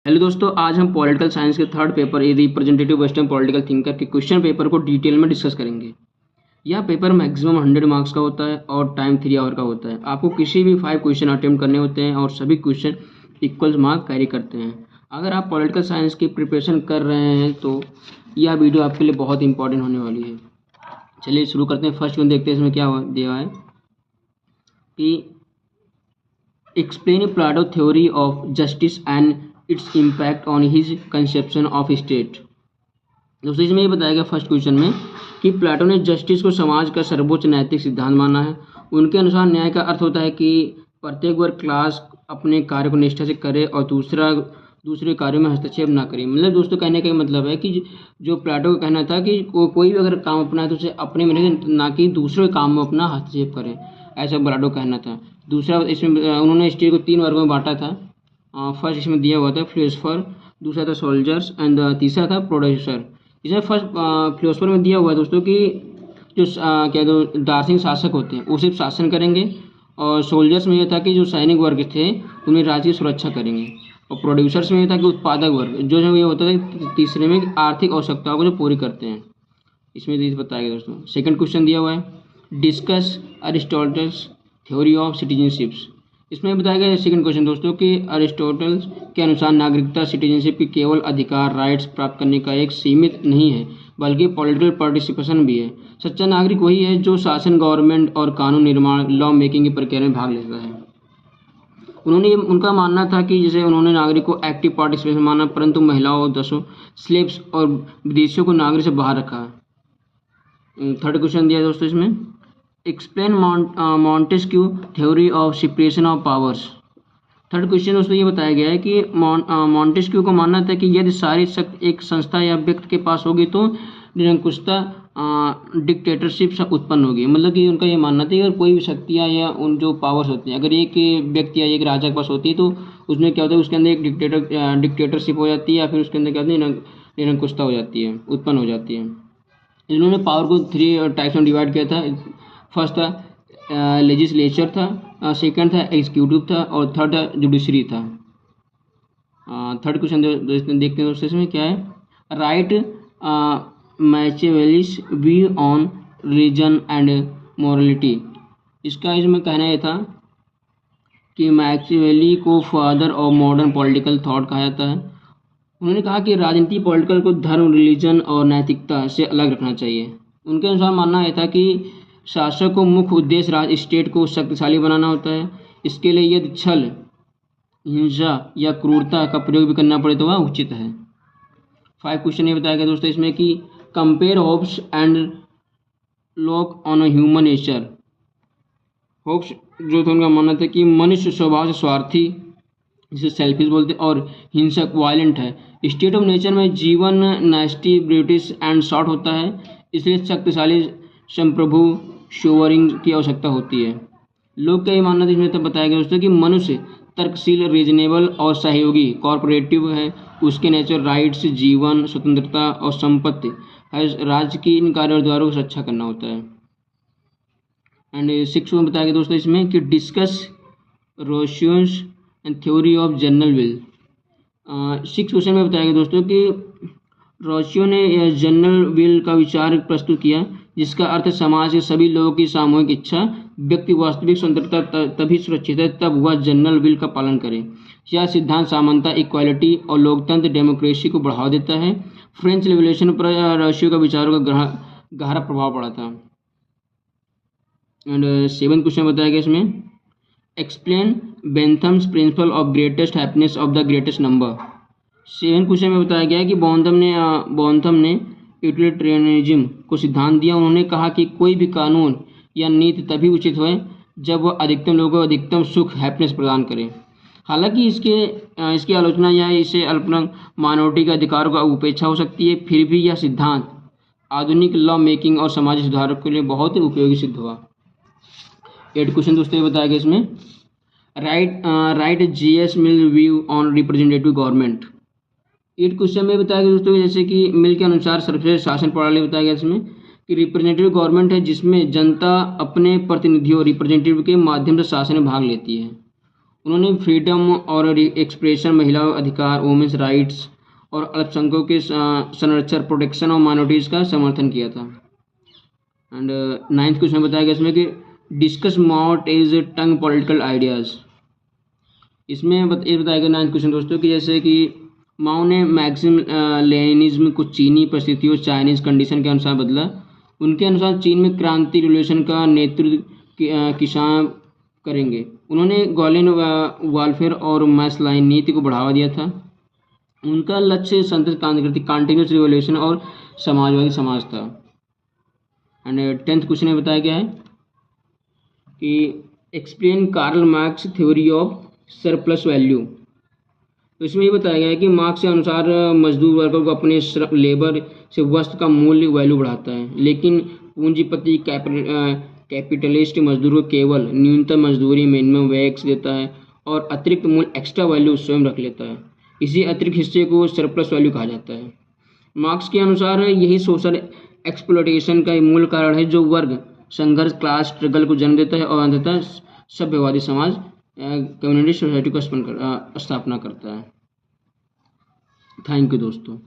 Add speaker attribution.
Speaker 1: Hello दोस्तों, आज हम पॉलिटिकल साइंस के third paper representative western political thinker के क्वेश्चन पेपर को डिटेल में डिस्कस करेंगे। यह पेपर मैक्सिमम 100 मार्क्स का होता है और टाइम 3 आवर का होता है। आपको किसी भी 5 क्वेश्चन अटेम्प्ट करने होते हैं और सभी क्वेश्चन इक्वल मार्क कैरी करते हैं। अगर आप पॉलिटिकल साइंस की प्रिपरेशन कर रहे हैं तो यह वीडियो आपके लिए बहुत इंपॉर्टेंट होने वाली है। चलिए शुरू करते हैं। फर्स्ट क्वेश्चन देखते हैं इसमें क्या दिया है कि explain Plato theory of justice and its impact on his conception of state. दोस्तों इसमें ये बताया गया फर्स्ट क्वेश्चन में कि प्लाटो ने जस्टिस को समाज का सर्वोच्च नैतिक सिद्धांत माना है। उनके अनुसार न्याय का अर्थ होता है कि प्रत्येक वर्ग क्लास अपने कार्य को निष्ठा से करे और दूसरे कार्यों में हस्तक्षेप ना करे। मतलब दोस्तों कहने का मतलब है कि जो प्लाटो का कहना था कि कोई भी अगर काम अपना है तो उसे अपने में ना कि दूसरे काम में अपना हस्तक्षेप करे, ऐसा प्लाटो का कहना था। दूसरा इसमें उन्होंने स्टेट को 3 वर्गों में बांटा था। फर्स्ट इसमें दिया हुआ था फिलोसफर, दूसरा था सोल्जर्स एंड तीसरा था प्रोड्यूसर। इसमें फर्स्ट फिलोसफर में दिया हुआ है दोस्तों कि जो क्या दो दार्शनिक शासक होते हैं वो सिर्फ शासन करेंगे, और सोल्जर्स में यह था कि जो सैनिक वर्ग थे उन्हें राज्य की सुरक्षा करेंगे, और प्रोड्यूसर्स में यह था कि उत्पादक वर्ग जो है ये होता था तीसरे में आर्थिक आवश्यकताओं को जो पूरी करते हैं। इसमें तो बताया गया दोस्तों। सेकंड क्वेश्चन दिया हुआ है discuss Aristotle's theory of citizenships. इसमें बताया गया सेकंड क्वेश्चन दोस्तों कि अरिस्टोटल के अनुसार नागरिकता सिटीजनशिप की केवल अधिकार राइट्स प्राप्त करने का एक सीमित नहीं है बल्कि पॉलिटिकल पार्टिसिपेशन भी है। सच्चा नागरिक वही है जो शासन, गवर्नमेंट और कानून निर्माण, लॉ मेकिंग की प्रक्रिया में भाग लेता है। उनका मानना था कि जैसे उन्होंने नागरिक को एक्टिव पार्टिसिपेशन माना, परंतु महिलाओं, दसों स्लेब्स और विदेशियों को नागरिक से बाहर रखा। थर्ड क्वेश्चन दिया दोस्तों इसमें explain Montesquieu theory of separation of powers. Third question दोस्तों ये बताया गया है कि मॉन्टेस्क्यू को मानना था कि यदि सारी शक्ति एक संस्था या व्यक्ति के पास होगी तो निरंकुशता डिक्टेटरशिप उत्पन्न होगी। मतलब कि उनका ये मानना था कि अगर कोई भी शक्तियाँ या उन जो पावर्स होती हैं अगर एक व्यक्ति या एक राजा के पास होती है तो उसमें क्या होता है, उसके अंदर एक डिक्टेटरशिप हो जाती है या फिर उसके अंदर क्या होती है, निरंकुशता हो जाती है, उत्पन्न हो जाती है। इन्होंने पावर को 3 टाइप्स में डिवाइड किया था। फर्स्ट था लेजिस्लेचर था, सेकंड था एग्जीक्यूटिव था और थर्ड था जुडिशरी था। थर्ड क्वेश्चन देखते हैं दोस्तों इसमें क्या है right Machiavelli's view on religion and morality. इसका इसमें कहना यह था कि मैचियावेली को father of modern political thought कहा जाता है। उन्होंने कहा कि राजनीति पॉलिटिकल को धर्म, रिलीजन और नैतिकता से अलग रखना चाहिए। उनके अनुसार मानना यह था कि शासक को मुख्य उद्देश्य राज्य स्टेट को शक्तिशाली बनाना होता है। इसके लिए यदि छल, हिंसा या क्रूरता का प्रयोग भी करना पड़े तो वह उचित है। 5 क्वेश्चन ये बताया गया दोस्तों इसमें कि compare Hobbes and lock on human nature. Hobbes जो था उनका मानना था कि मनुष्य स्वभाव से स्वार्थी, जिसे सेल्फिश बोलते हैं, और हिंसक वायलेंट है। स्टेट ऑफ नेचर में जीवन नेस्टी, ब्रिटिश एंड शॉर्ट होता है, इसलिए शक्तिशाली संप्रभु शोवरिंग की आवश्यकता होती है। लोग का ये मानना था इसमें तब बताया गया दोस्तों कि मनुष्य तर्कशील, रीजनेबल और सहयोगी कॉर्पोरेटिव है। उसके नेचर राइट्स, जीवन, स्वतंत्रता और संपत्ति है। राज्य की इन कार्यों को रक्षा करना होता है। एंड 6 में बताया गया दोस्तों इसमें कि discuss Rousseau's and theory of general will. 6 question में बताया गया दोस्तों कि रोशियो ने जनरल विल का विचार प्रस्तुत किया जिसका अर्थ समाज के सभी लोगों की सामूहिक इच्छा। व्यक्ति वास्तविक स्वतंत्रता तभी सुरक्षित है तब वह जनरल विल का पालन करे। यह सिद्धांत समानता, इक्वालिटी और लोकतंत्र डेमोक्रेसी को बढ़ावा देता है। फ्रेंच रिवॉल्यूशन पर रोशियो का विचारों का गहरा प्रभाव पड़ा था। एंड 7 क्वेश्चन बताया गया इसमें explain Bentham's principle of greatest happiness of the greatest number. 7 question में बताया गया है कि बोंथम ने यूटिलिटेरियनिज्म को सिद्धांत दिया। उन्होंने कहा कि कोई भी कानून या नीति तभी उचित हो जब वह अधिकतम लोगों को अधिकतम सुख, हैप्पीनेस प्रदान करे। हालांकि इसकी आलोचना या इसे अल्पसंख्यक माइनॉरिटी के अधिकारों का उपेक्षा हो सकती है, फिर भी यह सिद्धांत आधुनिक लॉ मेकिंग और समाजी सुधारों के लिए बहुत ही उपयोगी सिद्ध हुआ। 8 क्वेश्चन दोस्तों ये बताया गया इसमें right J.S. Mill view on representative government. 8 question में बताया गया दोस्तों जैसे कि मिल के अनुसार सर्वश्रेष्ठ शासन प्रणाली बताया गया इसमें कि रिप्रेजेंटेटिव गवर्नमेंट है जिसमें जनता अपने प्रतिनिधियों रिप्रेजेंटेटिव के माध्यम से शासन में भाग लेती है। उन्होंने फ्रीडम और एक्सप्रेशन, महिला अधिकार, वुमेन्स राइट्स और अल्पसंख्यकों के संरक्षण, प्रोटेक्शन ऑफ माइनॉरिटीज़ का समर्थन किया था। एंड नाइन्थ क्वेश्चन बताया गया इसमें कि discuss mouth is tongue political ideas. इसमें ये बताया गया नाइन्थ क्वेश्चन दोस्तों कि जैसे कि माओ ने मैक्सिम लेनिनिज्म को चीनी परिस्थितियों, चाइनीज़ कंडीशन के अनुसार बदला। उनके अनुसार चीन में क्रांति रिवोल्यूशन का नेतृत्व किसान करेंगे। उन्होंने गोलिन वालफेयर और मैस लाइन नीति को बढ़ावा दिया था। उनका लक्ष्य संतत क्रांति, कॉन्टिन्यूस रिवोल्यूशन और समाजवादी समाज था। एंड टेंथ क्वेश्चन में बताया गया है कि explain Karl Marx theory of surplus value. तो इसमें ये बताया गया है कि मार्क्स के अनुसार मजदूर वर्ग को अपने लेबर से वस्तु का मूल्य वैल्यू बढ़ाता है, लेकिन पूंजीपति कैपिटलिस्ट मजदूर को केवल न्यूनतम मजदूरी, मिनिमम वेज देता है और अतिरिक्त मूल्य, एक्स्ट्रा वैल्यू स्वयं रख लेता है। इसी अतिरिक्त हिस्से को सरप्लस वैल्यू कहा जाता है। मार्क्स के अनुसार यही सोशल एक्सप्लॉयटेशन का मूल कारण है जो वर्ग संघर्ष, क्लास स्ट्रगल को जन्म देता है और अंततः सभ्यवादी समाज, कम्युनिटी सोसाइटी को स्थापना करता है। थैंक यू दोस्तों।